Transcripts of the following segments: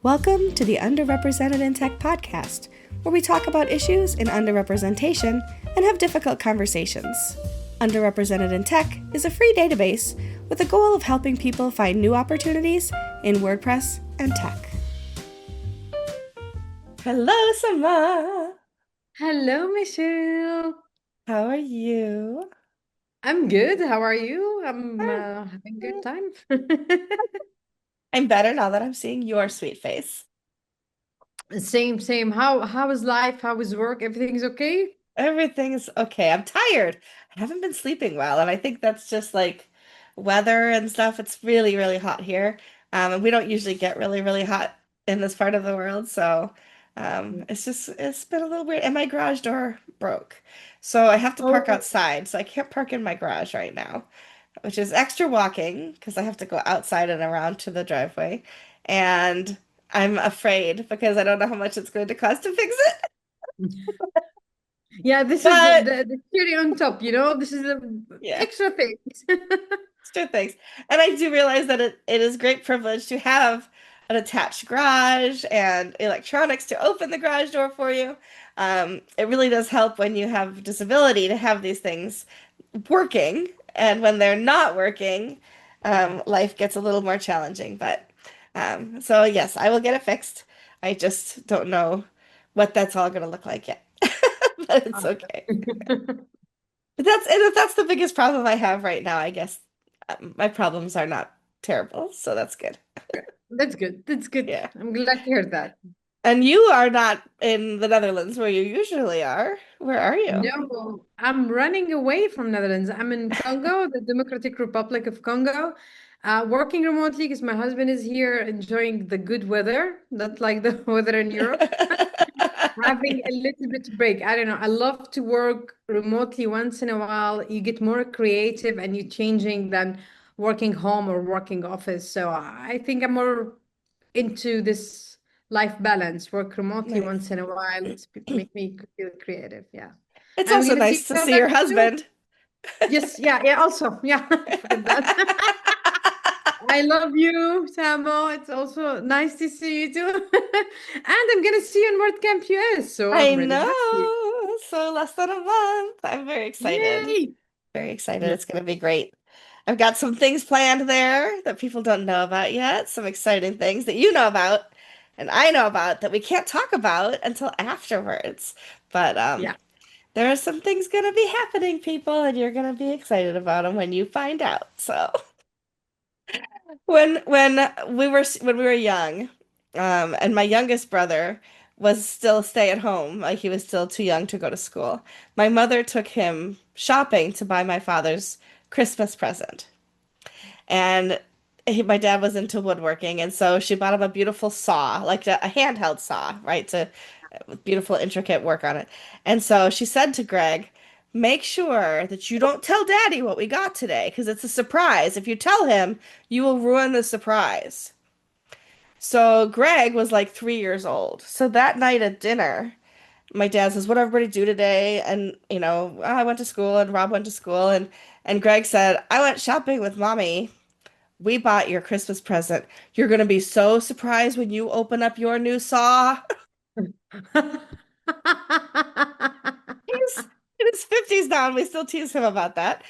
Welcome to the Underrepresented in Tech podcast, where we talk about issues in underrepresentation and have difficult conversations. Underrepresented in Tech is a free database with the goal of helping people find new opportunities in WordPress and tech. Hello, Samah. Hello, Michelle. How are you? I'm good. How are you? I'm Ah, having a good time. I'm better now that I'm seeing your sweet face. Same, same. How is life? How is work? Everything's okay? Everything's okay. I'm tired. I haven't been sleeping well, and I think that's just like weather and stuff. It's really, really hot here. And we don't usually get really, really hot in this part of the world, so it's been a little weird. And my garage door broke. So I have to park Oh, outside. So I can't park in my garage right now, which is extra walking because I have to go outside and around to the driveway. And I'm afraid because I don't know how much it's going to cost to fix it. yeah, this is the, But the, the cherry on top, you know? This is the yeah. extra things. Extra things. And I do realize that it is great privilege to have an attached garage and electronics to open the garage door for you. It really does help when you have disability to have these things working. And when they're not working, life gets a little more challenging. But so yes, I will get it fixed. I just don't know what that's all going to look like yet. But it's okay. That's the biggest problem I have right now, I guess. My problems are not terrible, so that's good. That's good. That's good. Yeah. I'm glad to hear that. And you are not in the Netherlands where you usually are. Where are you? No, I'm running away from Netherlands. I'm in Congo, the Democratic Republic of Congo, working remotely because my husband is here enjoying the good weather, not like the weather in Europe. Having a little bit break. I don't know. I love to work remotely once in a while. You get more creative and you're changing than working home or working office. So I think I'm more into this life balance, work remotely Nice. once in a while. Make me feel creative. Yeah. It's And we're also gonna see nice to each see other your too. husband. Yes, yeah, yeah, also. Yeah, forget that. I love you, Samo. It's also nice to see you too. And I'm gonna see you in WordCamp US, so I I'm really happy. know. So less than a month. I'm very excited. Yay! Very excited. Yeah. It's going to be great. I've got some things planned there that people don't know about yet. Some exciting things that you know about and I know about that we can't talk about until afterwards. But Yeah. there are some things going to be happening, people, and you're going to be excited about them when you find out. So when we were young, and my youngest brother was still stay at home, like he was still too young to go to school. My mother took him shopping to buy my father's Christmas present. And my dad was into woodworking, and so she bought him a beautiful saw, like a handheld saw, right, to with beautiful, intricate work on it. And so she said to Greg, make sure that you don't tell Daddy what we got today, because it's a surprise. If you tell him, you will ruin the surprise. So Greg was like 3 years old. So that night at dinner, my dad says, "What did everybody do today?" And I went to school and Rob went to school and Greg said, "I went shopping with Mommy. We bought your Christmas present. You're gonna be so surprised when you open up your new saw." He's in his 50s now, and we still tease him about that.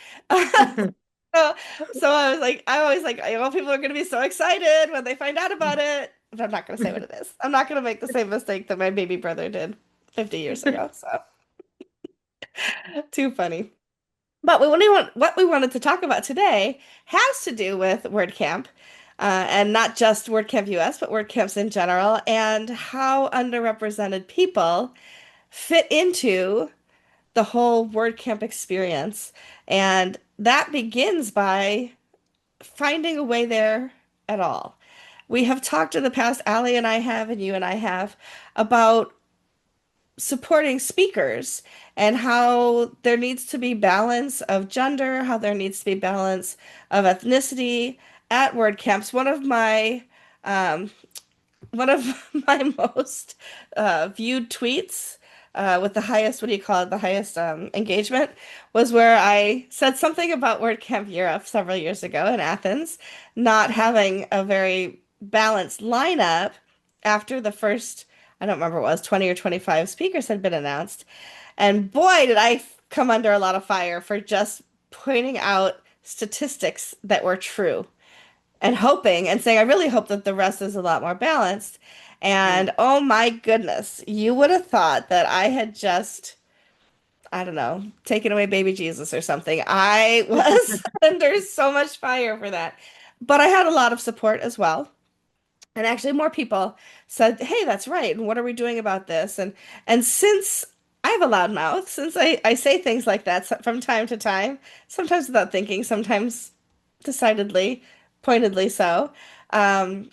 So, so I know people are going to be so excited when they find out about it, but I'm not going to say what it is. I'm not going to make the same mistake that my baby brother did 50 years ago. So, too funny. But what we wanted to talk about today has to do with WordCamp, and not just WordCamp US, but WordCamps in general, and how underrepresented people fit into the whole WordCamp experience. And that begins by finding a way there at all. We have talked in the past, Ali and I have, and you and I have, about supporting speakers and how there needs to be balance of gender, how there needs to be balance of ethnicity at WordCamps. Um, one of my most viewed tweets with the highest, what do you call it, the highest engagement was where I said something about WordCamp Europe several years ago in Athens, not having a very balanced lineup. after the first, I don't remember what it was, 20 or 25 speakers had been announced. And boy, did I come under a lot of fire for just pointing out statistics that were true and hoping and saying, I really hope that the rest is a lot more balanced. Yeah. And oh my goodness, you would have thought that I had just, I don't know, taken away baby Jesus or something. I was under so much fire for that. But I had a lot of support as well. And actually more people said, "Hey, that's right. And what are we doing about this?" And since I have a loud mouth, since I say things like that from time to time, sometimes without thinking, sometimes decidedly, pointedly so. Um,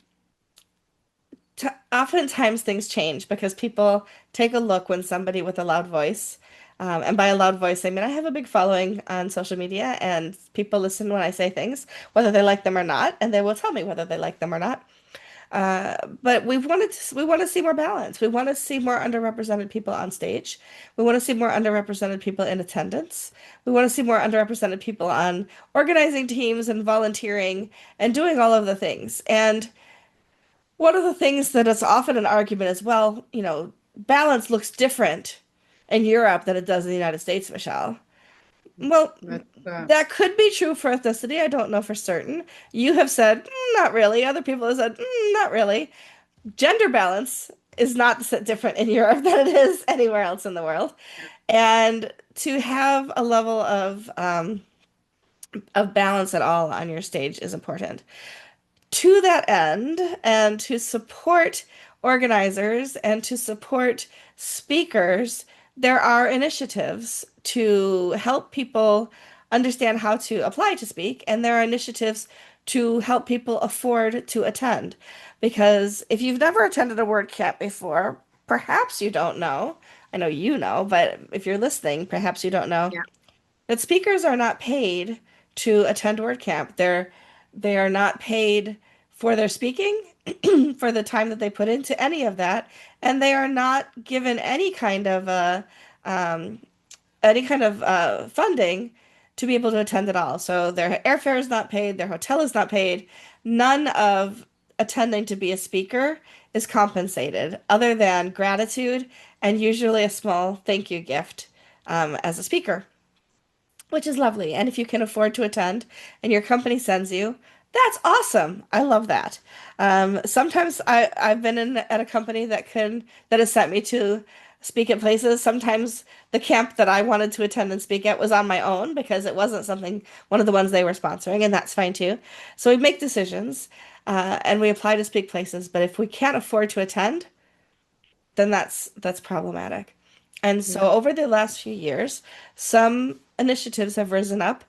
t Oftentimes things change because people take a look when somebody with a loud voice, and by a loud voice, I mean I have a big following on social media, and people listen when I say things, whether they like them or not, and they will tell me whether they like them or not. But we want to see more balance. We want to see more underrepresented people on stage. We want to see more underrepresented people in attendance. We want to see more underrepresented people on organizing teams and volunteering and doing all of the things. And one of the things that is often an argument as well, balance looks different in Europe than it does in the United States, Michelle. Well, But that could be true for ethnicity. I don't know for certain. You have said, not really. Other people have said, not really. Gender balance is not different in Europe than it is anywhere else in the world. And to have a level of balance at all on your stage is important. To that end, and to support organizers and to support speakers, there are initiatives to help people understand how to apply to speak, and there are initiatives to help people afford to attend. Because if you've never attended a word camp before, perhaps you don't know. I know you know, but if you're listening, perhaps you don't know yeah, that speakers are not paid to attend WordCamp. They are not paid for their speaking, for the time that they put into any of that, and they are not given um, any kind of funding to be able to attend at all. So their airfare is not paid, their hotel is not paid. None of attending to be a speaker is compensated, other than gratitude and usually a small thank you gift as a speaker, which is lovely. And if you can afford to attend and your company sends you, that's awesome. I love that. Sometimes I've been in at a company that has sent me to speak at places. Sometimes the camp that I wanted to attend and speak at was on my own because it wasn't something one of the ones they were sponsoring, and that's fine too. So we make decisions and we apply to speak places. But if we can't afford to attend, then that's problematic. And so yeah, over the last few years, some initiatives have risen up,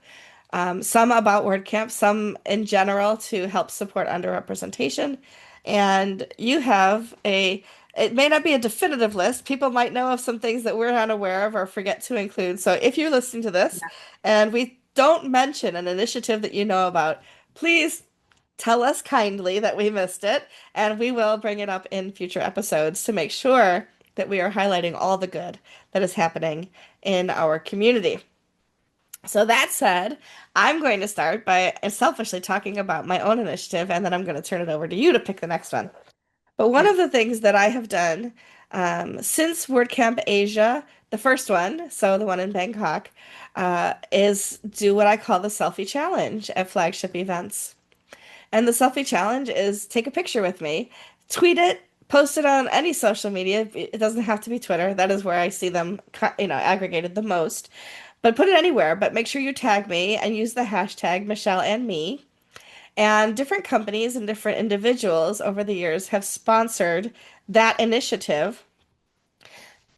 some about WordCamp, some in general to help support underrepresentation. And you have it may not be a definitive list. People might know of some things that we're unaware of or forget to include. So if you're listening to this yeah. and we don't mention an initiative that you know about, please tell us kindly that we missed it, and we will bring it up in future episodes to make sure that we are highlighting all the good that is happening in our community. So that said, I'm going to start by selfishly talking about my own initiative, and then I'm going to turn it over to you to pick the next one. But one Yeah. of the things that I have done since WordCamp Asia, the first one, so the one in Bangkok, is do what I call the selfie challenge at flagship events. And the selfie challenge is take a picture with me, tweet it, post it on any social media. It doesn't have to be Twitter. That is where I see them, aggregated the most. But put it anywhere, but make sure you tag me and use the hashtag Michelle and me. And different companies and different individuals over the years have sponsored that initiative,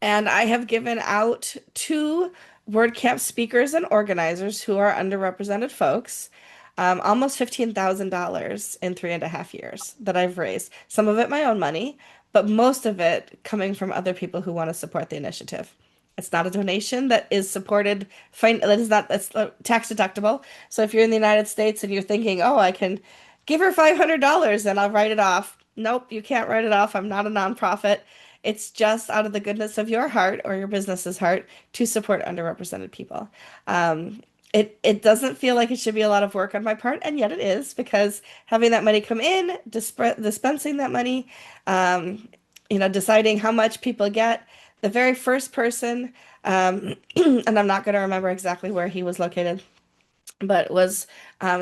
and I have given out to WordCamp speakers and organizers who are underrepresented folks, almost $15,000 in 3.5 years that I've raised. Some of it my own money, but most of it coming from other people who want to support the initiative. It's not a donation that is supported, that is not, that's tax deductible. So if you're in the United States and you're thinking, oh, I can give her $500 and I'll write it off. Nope, you can't write it off. I'm not a nonprofit. It's just out of the goodness of your heart or your business's heart to support underrepresented people. Um, it doesn't feel like it should be a lot of work on my part, and yet it is because having that money come in, dispensing that money, um, deciding how much people get. The very first person, and I'm not going to remember exactly where he was located, but it was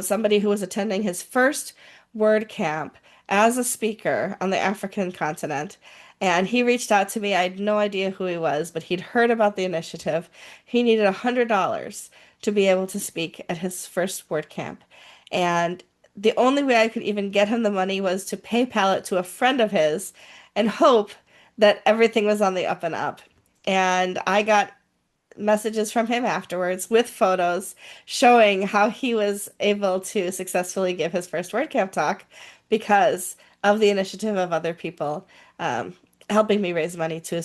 somebody who was attending his first word camp as a speaker on the African continent. And he reached out to me. I had no idea who he was, but he'd heard about the initiative. He needed $100 to be able to speak at his first word camp. And the only way I could even get him the money was to PayPal it to a friend of his and hope that everything was on the up and up. And I got messages from him afterwards with photos showing how he was able to successfully give his first WordCamp talk because of the initiative of other people um, helping me raise money to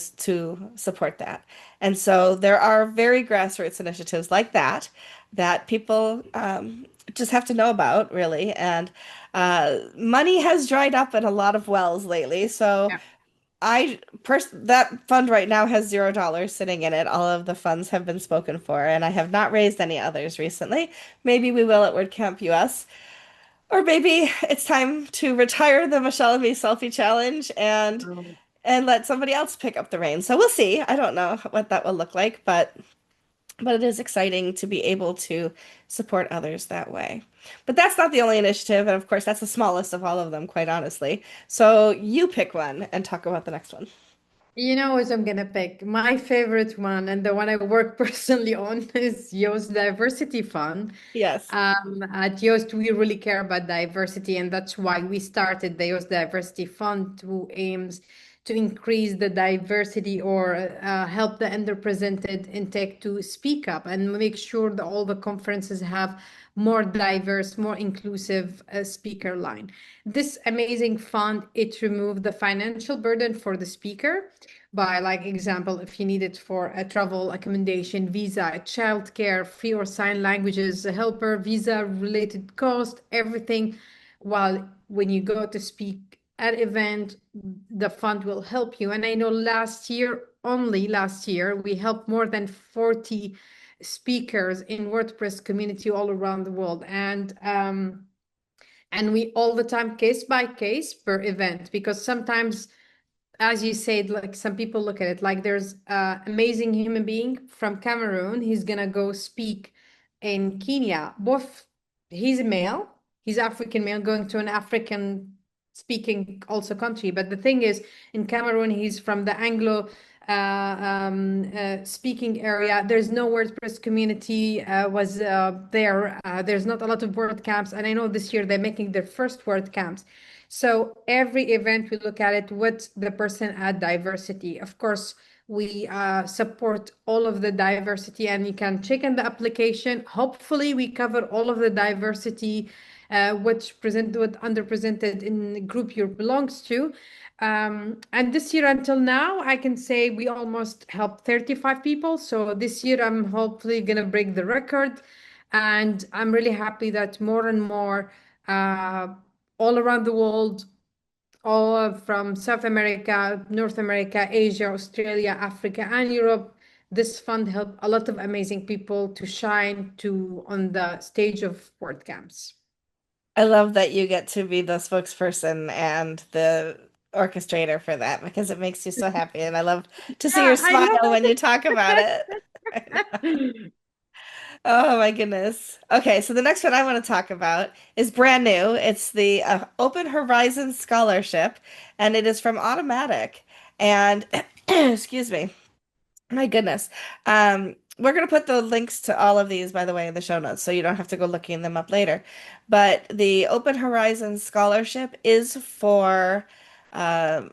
support that. And so there are very grassroots initiatives like that that people just have to know about, really. And money has dried up in a lot of wells lately. So that fund right now has $0 sitting in it. All of the funds have been spoken for, and I have not raised any others recently. Maybe we will at WordCamp US, or maybe it's time to retire the Michelle Me Selfie challenge Yeah. and let somebody else pick up the reins. So we'll see. I don't know what that will look like, but it is exciting to be able to support others that way. But that's not the only initiative, and of course, that's the smallest of all of them, quite honestly. So you pick one and talk about the next one. You know what I'm gonna pick? My favorite one, and the one I work personally on, is Yoast Diversity Fund. Yes. At Yoast, we really care about diversity, and that's why we started the Yoast Diversity Fund to aims to increase the diversity or help the underrepresented in tech to speak up and make sure that all the conferences have more diverse, more inclusive speaker line. This amazing fund, it removed the financial burden for the speaker by, like, example, if you need it for a travel accommodation, visa, childcare, free or sign languages, a helper, visa related cost, everything. While when you go to speak at event, the fund will help you. And I know only last year, we helped more than 40 speakers in WordPress community all around the world. And we all the time case by case per event, because sometimes, as you said, like some people look at it like there's an amazing human being from Cameroon. He's gonna go speak in Kenya. Both, he's a male, he's African male going to an African speaking also country. But the thing is, in Cameroon, he's from the Anglo speaking area. There's no WordPress community was there. There's not a lot of word camps. And I know this year they're making their first word camps. So every event we look at it, what the person add diversity. Of course, we support all of the diversity, and you can check in the application. Hopefully, we cover all of the diversity, which underrepresented in the group you belongs to. And this year until now, I can say we almost helped 35 people. So this year, I'm hopefully gonna break the record, and I'm really happy that more and more. Uh, all around the world, all from South America, North America, Asia, Australia, Africa, and Europe. This fund helped a lot of amazing people to shine to on the stage of WordCamps. I love that you get to be the spokesperson and the orchestrator for that because it makes you so happy. And I love to see your Yeah, I smile when you love talk about it. it. Oh my goodness. Okay, so the next one I want to talk about is brand new. It's the Open Horizons Scholarship, and it is from Automatic. And excuse me. My goodness. We're going to put the links to all of these, by the way, in the show notes, so you don't have to go looking them up later. But the Open Horizons Scholarship is for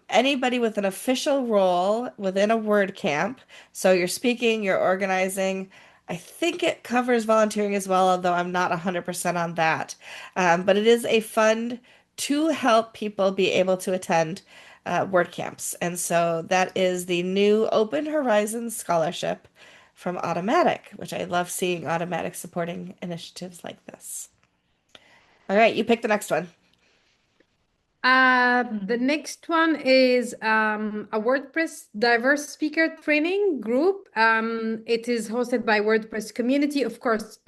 anybody with an official role within a word camp. So you're speaking, you're organizing. I think it covers volunteering as well, although I'm not 100% on that. But it is a fund to help people be able to attend word camps. And so that is the new Open Horizons Scholarship from Automatic, which I love seeing Automatic supporting initiatives like this. All right, you pick the next one. The next one is a WordPress diverse speaker training group. It is hosted by WordPress community. Of course,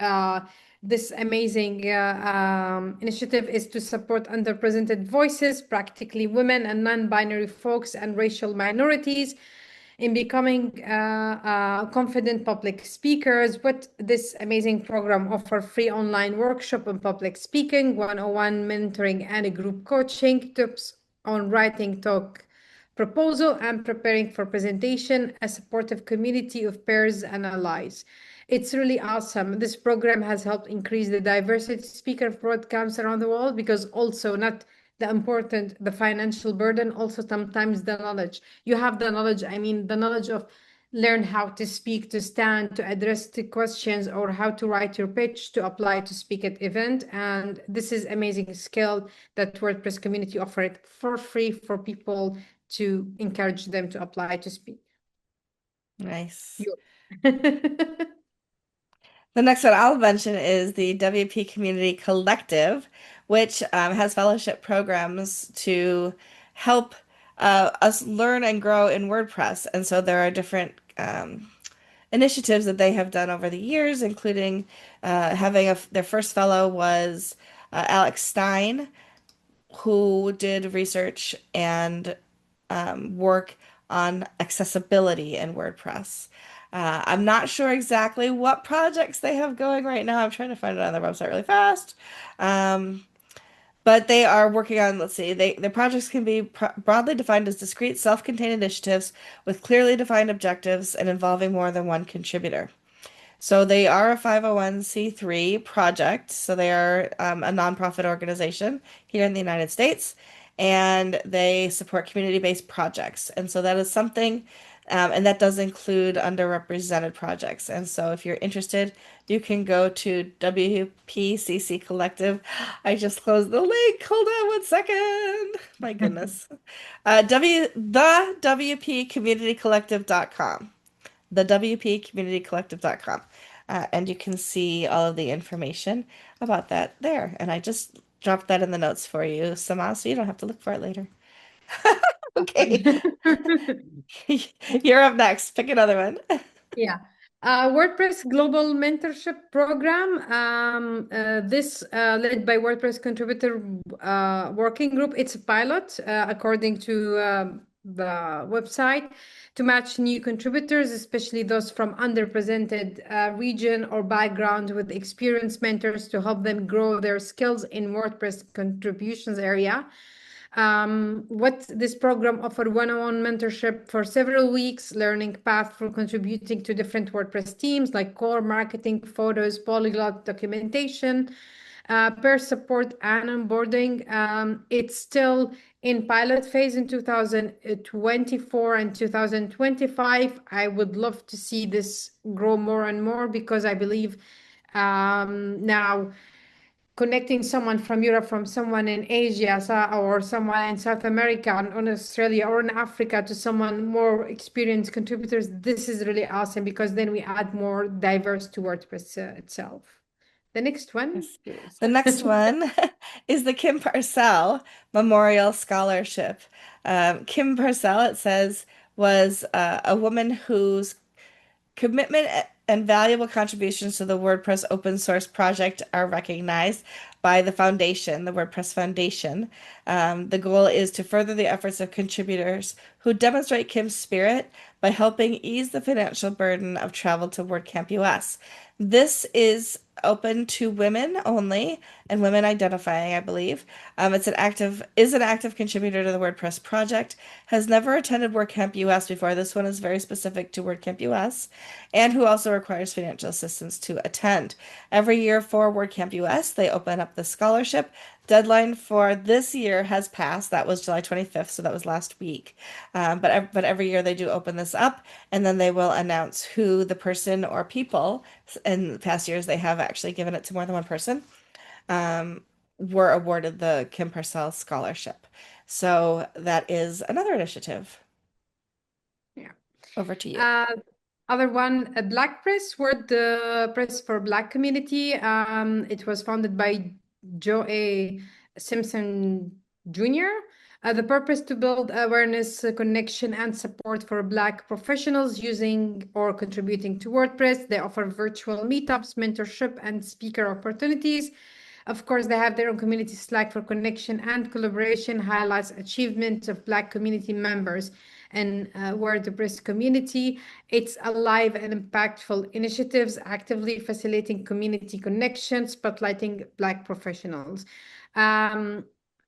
this amazing initiative is to support underrepresented voices, practically women and non-binary folks and racial minorities in becoming confident public speakers. What this amazing program offer free online workshop on public speaking, 101 mentoring and group coaching, tips on writing talk proposal and preparing for presentation, a supportive community of peers and allies. It's really awesome. This program has helped increase the diversity speaker programs around the world because also not the financial burden, also sometimes the knowledge. You have the knowledge, I mean, the knowledge of learn how to speak, to stand, to address the questions, or how to write your pitch to apply to speak at event. And this is amazing skill that WordPress community offer it for free for people to encourage them to apply to speak. Nice. You- The next one I'll mention is the WP Community Collective, which has fellowship programs to help us learn and grow in WordPress. And so there are different initiatives that they have done over the years, including having their first fellow was Alex Stein, who did research and work on accessibility in WordPress. I'm not sure exactly what projects they have going right now. I'm trying to find it on their website really fast. Um, but they are working on, let's see, their projects can be broadly defined as discrete, self-contained initiatives with clearly defined objectives and involving more than one contributor. So they are a 501c3 project. So they are a nonprofit organization here in the United States, and they support community-based projects. And so that is something, and that does include underrepresented projects. And so if you're interested, you can go to WPCC Collective. I just closed the link. Hold on one second. My goodness. The WPCommunitycollective.com, the WPCommunitycollective.com. And you can see all of the information about that there. And I just dropped that in the notes for you, Samah, so you don't have to look for it later. Okay, you're up next. Pick another one. Yeah. WordPress Global Mentorship Program. This led by WordPress contributor working group. It's a pilot, according to the website, to match new contributors, especially those from underrepresented region or background with experienced mentors to help them grow their skills in WordPress contributions area. What this program offered one-on-one mentorship for several weeks, learning path for contributing to different WordPress teams like core marketing, photos, polyglot documentation, peer support and onboarding. It's still in pilot phase in 2024 and 2025. I would love to see this grow more and more because I believe now connecting someone from Europe from someone in Asia or someone in South America or in Australia or in Africa to someone more experienced contributors, this is really awesome because then we add more diverse to WordPress itself. The next one, Yes. yours. The next one is the Kim Parcell Memorial Scholarship. Kim Parcell, it says, was a woman whose commitment and valuable contributions to the WordPress open source project are recognized by the foundation, the WordPress Foundation. The goal is to further the efforts of contributors who demonstrate Kim's spirit by helping ease the financial burden of travel to WordCamp US. This is open to women only and women identifying, I believe. It's an active contributor to the WordPress project, has never attended WordCamp US before. This one is very specific to WordCamp US, and who also requires financial assistance to attend. Every year for WordCamp US, they open up the scholarship. Deadline for this year has passed. That was July 25th, so that was last week. But every year they do open this up, and then they will announce who the person or people. In past years, they have actually given it to more than one person. Were awarded the Kim Purcell Scholarship. So that is another initiative. Yeah. Over to you. Uh, Other one, Black Press, Word Press for Black Community. It was founded by Joe A. Simpson Jr. The purpose to build awareness, connection, and support for Black professionals using or contributing to WordPress. They offer virtual meetups, mentorship, and speaker opportunities. Of course, they have their own community Slack for connection and collaboration, highlights achievements of Black community members and WordPress community. It's alive and impactful initiatives, actively facilitating community connections, spotlighting Black professionals. Um,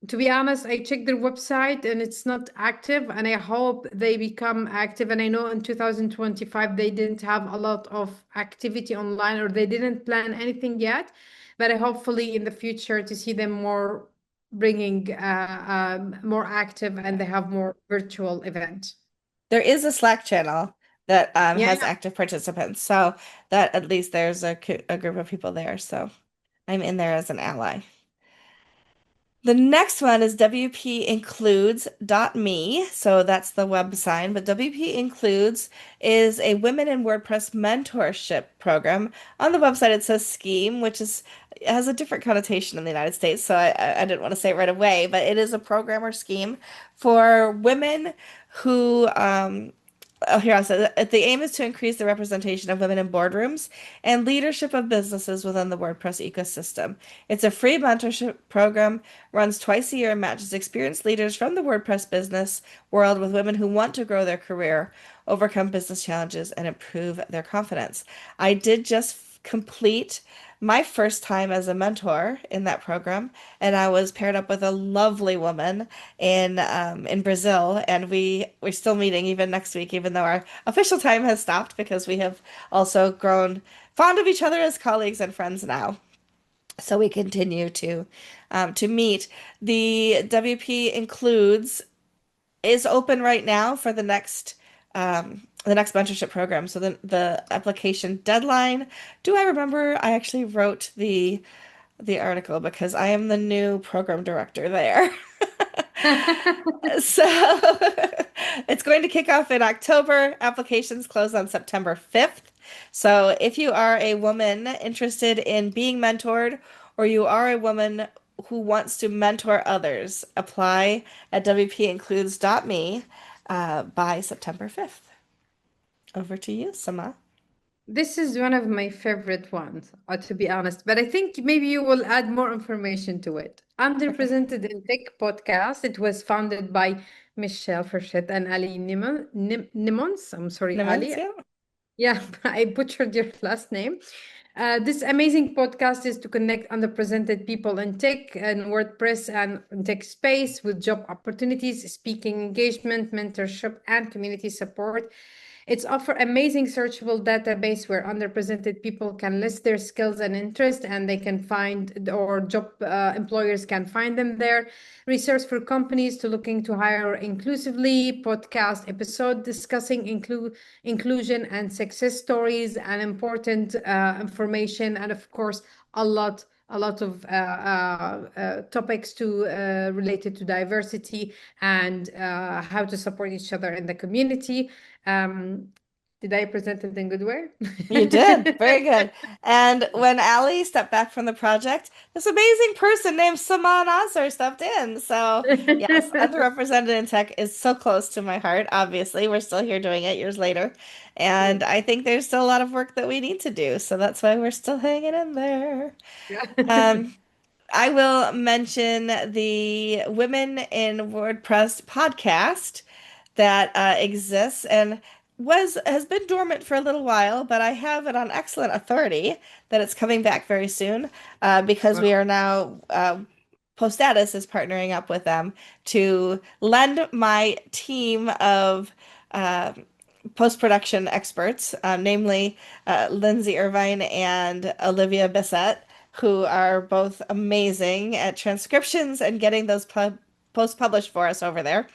to be honest, I checked their website and it's not active, and I hope they become active. And I know in 2025 they didn't have a lot of activity online, or they didn't plan anything yet, but I hopefully in the future to see them more bringing more active, and they have more virtual event. There is a Slack channel that Yeah, has yeah. active participants, so that at least there's a group of people there. So I'm in there as an ally. The next one is wpincludes.me. So that's the web sign, but WP Includes is a women in WordPress mentorship program. On the website, it says scheme, which is has a different connotation in the United States. So I didn't want to say it right away, but it is a program or scheme for women who oh, here I said the aim is to increase the representation of women in boardrooms and leadership of businesses within the WordPress ecosystem. It's a free mentorship program, runs twice a year, and matches experienced leaders from the WordPress business world with women who want to grow their career, overcome business challenges, and improve their confidence. I did just complete my first time as a mentor in that program, and I was paired up with a lovely woman in Brazil, and we're still meeting even next week, even though our official time has stopped because we have also grown fond of each other as colleagues and friends now. So we continue to meet. The WP Includes is open right now for the next mentorship program. So the application deadline. Do I remember? I actually wrote the article because I am the new program director there. So it's going to kick off in October. Applications close on September 5th. So if you are a woman interested in being mentored, or you are a woman who wants to mentor others, apply at wpincludes.me by September 5th. Over to you, Sama. This is one of my favorite ones, to be honest, but I think maybe you will add more information to it. Okay. Underrepresented in Tech podcast. It was founded by Michelle Frechette and Ali Nimons. I'm sorry, Ali. Nemencia? Yeah, I butchered your last name. This amazing podcast is to connect underrepresented people in tech and WordPress and in tech space with job opportunities, speaking engagement, mentorship, and community support. It's offer amazing searchable database where underrepresented people can list their skills and interests, and they can find, or job employers can find them there. Research for companies to looking to hire inclusively, podcast episode discussing inclusion and success stories and important information, and of course a lot of topics to related to diversity and how to support each other in the community. Um, did I present it in good way? You did. Very good. And when Ali stepped back from the project, this amazing person named Samah Nasser stepped in. So, yes, underrepresented in tech is so close to my heart. Obviously, we're still here doing it years later. Yeah. And I think there's still a lot of work that we need to do. So that's why we're still hanging in there. Yeah. Um, I will mention the Women in WordPress podcast that exists and was has been dormant for a little while, but I have it on excellent authority that it's coming back very soon because we Wow. are now Postatus is partnering up with them to lend my team of uh, post-production experts, namely Lindsay Irvine and Olivia Bissett, who are both amazing at transcriptions and getting those post published for us over there,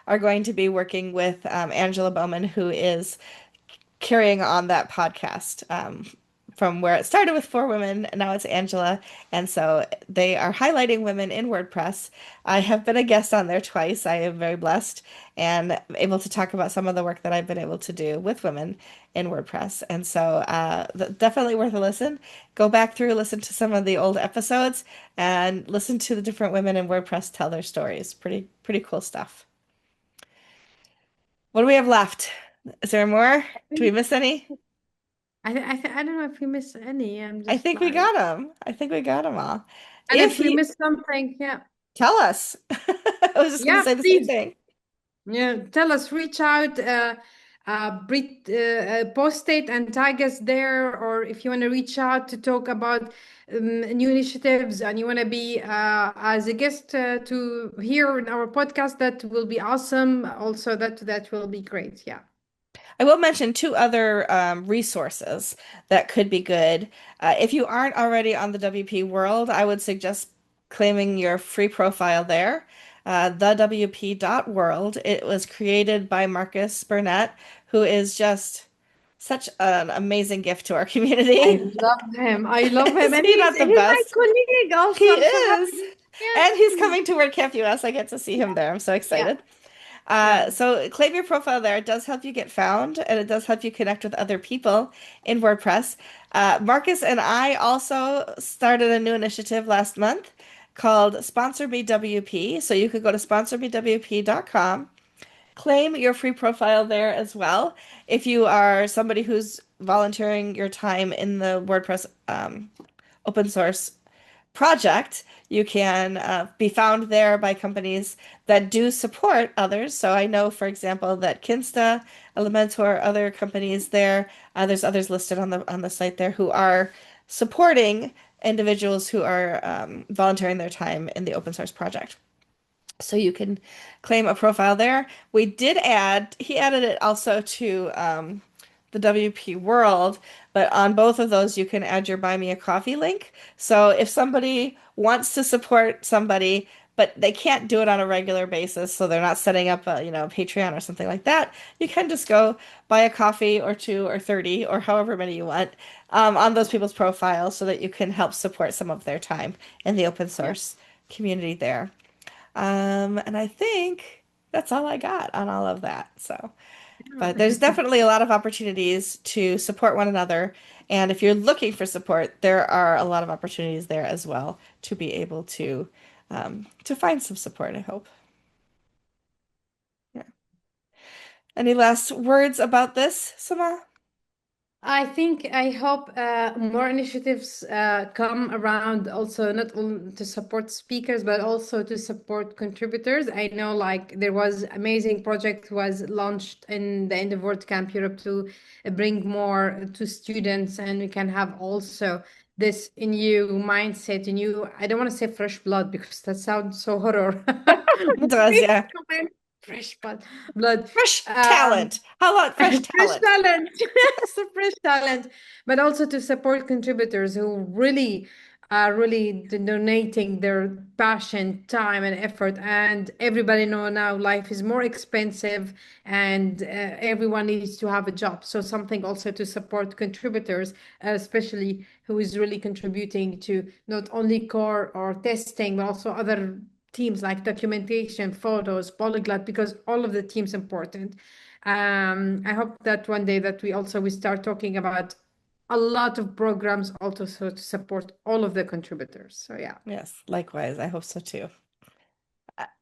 are going to be working with Angela Bowman, who is carrying on that podcast from where it started with four women, and now it's Angela. And so they are highlighting women in WordPress. I have been a guest on there twice. I am very blessed and able to talk about some of the work that I've been able to do with women in WordPress. And so definitely worth a listen. Go back through, listen to some of the old episodes, and listen to the different women in WordPress tell their stories. Pretty cool stuff. What do we have left? Is there more? Do we miss any? I don't know if we missed any. I'm I just think we like, got them. I think we got them all. and If if we you missed something, yeah, tell us, I was just going to yeah, say the same please. thing. Yeah, tell us, reach out, post it and tag us there, or if you want to reach out to talk about new initiatives and you want to be as a guest to hear in our podcast, that will be awesome. Also, that will be great. Yeah. I will mention two other resources that could be good. If you aren't already on the WP World, I would suggest claiming your free profile there. TheWP.world. It was created by Marcus Burnett, who is just such an amazing gift to our I community. love him. I love him, Is and he he's not the he's my best? colleague He also. I'm so is. happy. Yeah, And he's he's coming to WordCamp US. I get to see him there. I'm so yeah, excited. yeah. So claim your profile there. It does help you get found and it does help you connect with other people in WordPress. Marcus and I also started a new initiative last month called Sponsor Me WP. So you could go to sponsormewp.com, claim your free profile there as well. If you are somebody who's volunteering your time in the WordPress open source project, you can be found there by companies that do support others. So I know, for example, that Kinsta, Elementor, other companies there, there's others listed on the site there who are supporting individuals who are volunteering their time in the open source project. So you can claim a profile there. We did add, he added it also to the WP World, but on both of those, you can add your Buy Me a Coffee link. So if somebody wants to support somebody, but they can't do it on a regular basis, so they're not setting up a, Patreon or something like that, you can just go buy a coffee or two or 30 or however many you want on those people's profiles so that you can help support some of their time in the open Yeah. source community there. And I think that's all I got on all of that. So, but there's definitely a lot of opportunities to support one another. And if you're looking for support, there are a lot of opportunities there as well to be able to find some support, I hope. Yeah. Any last words about this, Samah? I hope more initiatives come around also not only to support speakers but also to support contributors. I know like there was amazing project was launched in the end of WordCamp Europe to bring more to students, and we can have also this new mindset, a new, I don't want to say fresh blood because that sounds so horror. It does, Movie, yeah. come in, fresh blood. Fresh Um, talent. How about fresh fresh talent? talent, yes, fresh talent, but also to support contributors who really are really donating their passion, time, and effort. And everybody know now life is more expensive, and everyone needs to have a job. So something also to support contributors, especially who is really contributing to not only core or testing, but also other teams like documentation, photos, polyglot, because all of the teams important. I hope that one day that we start talking about a lot of programs also so to support all of the contributors. So yeah. Yes, likewise. I hope so too.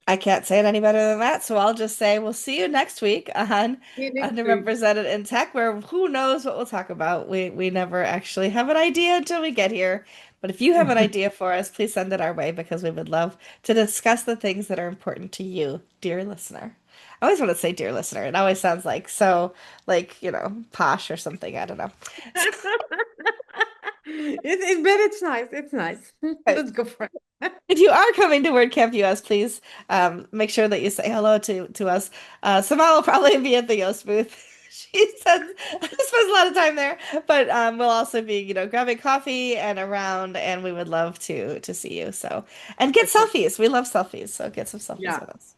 I can't say it any better than that, so I'll just say we'll see you next week on See you next week. Underrepresented in Tech, where who knows what we'll talk about. We never actually have an idea until we get here. But if you have an idea for us, please send it our way because we would love to discuss the things that are important to you, dear listener. I always want to say dear listener. It always sounds like so like, posh or something. I don't know. But it's nice. It's nice. But Let's go for it. if you are coming to WordCamp US, please make sure that you say hello to us. Samah will probably be at the Yoast booth. She says spends a lot of time there, but we'll also be, grabbing coffee and around, and we would love to see you. So, and get Okay. selfies. We love selfies, so get some selfies Yeah, with us.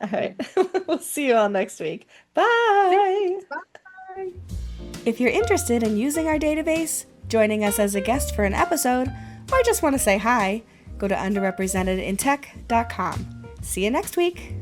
All right, absolutely. we'll see you all next week. Thanks. Bye. Bye. If you're interested in using our database, joining us as a guest for an episode, or just want to say hi, go to underrepresentedintech.com. See you next week!